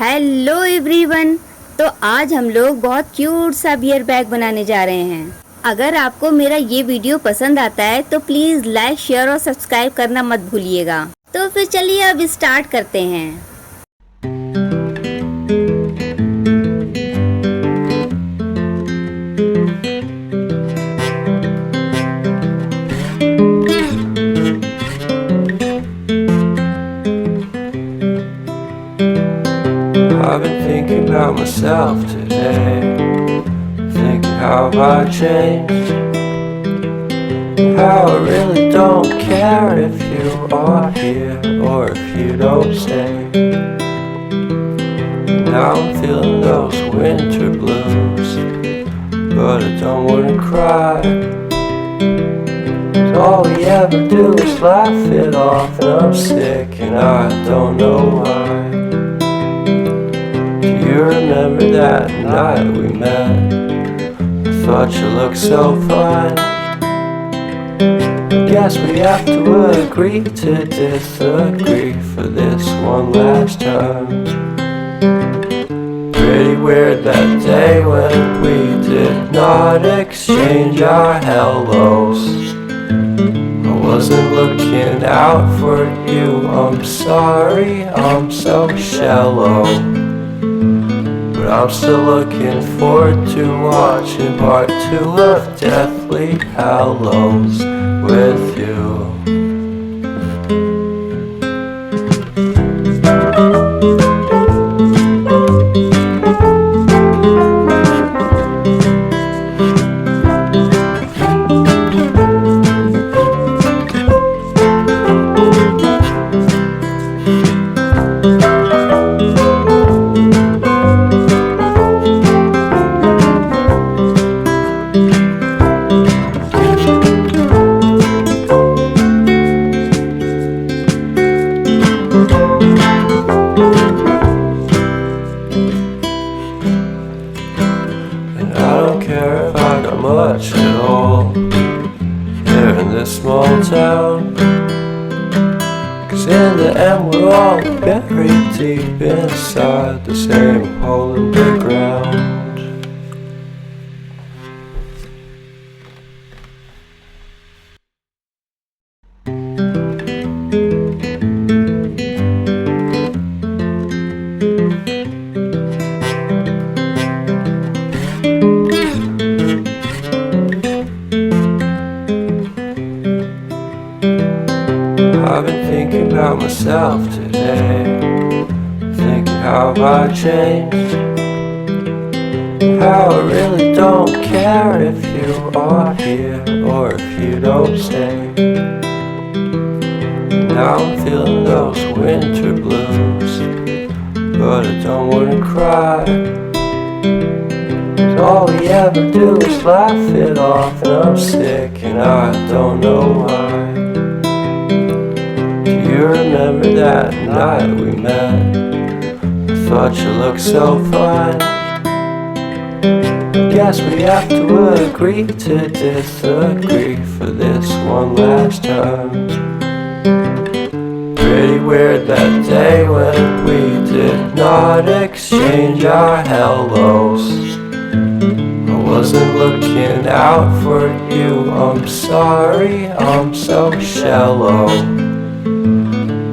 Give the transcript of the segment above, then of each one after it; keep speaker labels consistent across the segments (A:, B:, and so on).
A: Hello everyone. तो आज हम लोग बहुत क्यूट सा बियर बैग बनाने जा रहे हैं। अगर आपको मेरा ये वीडियो पसंद आता है तो प्लीज़ लाइक, शेयर और सब्सक्राइब करना मत भूलिएगा। तो फिर चलिए अब स्टार्ट करते हैं।
B: I've been thinking about myself today, thinking how I changed, how I really don't care if you are here or if you don't stay. Now I'm feeling those winter blues, but I don't wanna cry. 'Cause all we ever do is laugh it off, and I'm sick and I don't know why. You remember that night we met? I thought you looked so fine. I guess we have to agree to disagree for this one last time. Pretty weird that day when we did not exchange our hellos. I wasn't looking out for you, I'm sorry, I'm so shallow. But I'm still looking forward to watching part 2 of Deathly Hallows with you. Care if I got much at all here in this small town, 'cause in the end we're all buried deep inside the same hole in the ground. I've been thinking about myself today, thinking how I changed, how I really don't care if you are here or if you don't stay. Now I'm feeling those winter blues, but I don't wanna cry. 'Cause all we ever do is laugh it off, and I'm sick and I don't know why. You remember that night we met? I thought you looked so fine. I guess we have to agree to disagree for this one last time. Pretty weird that day when we did not exchange our hellos. I wasn't looking out for you, I'm sorry, I'm so shallow.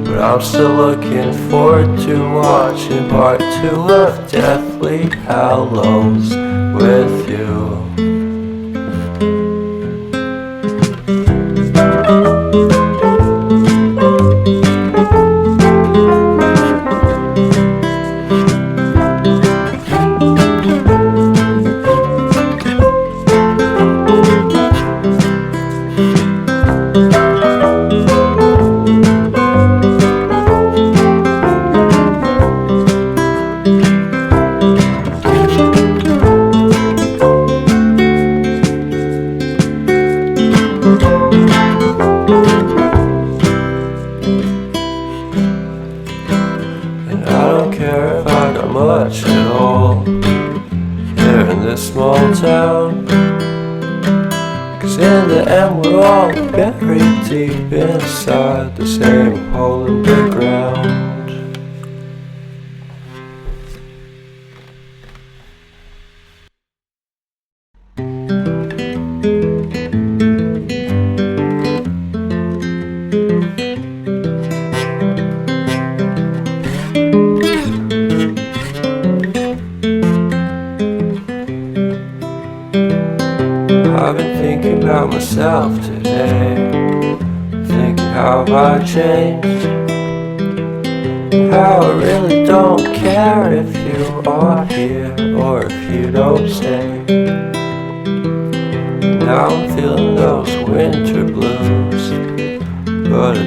B: But I'm still looking forward to watching part 2 of Deathly Hallows with you. Much at all here in this small town, 'cause in the end we're all buried deep inside the same hole in the ground. I've been thinking about myself today, thinking how I changed, how I really don't care if you are here or if you don't stay. Now I'm feeling those winter blues, but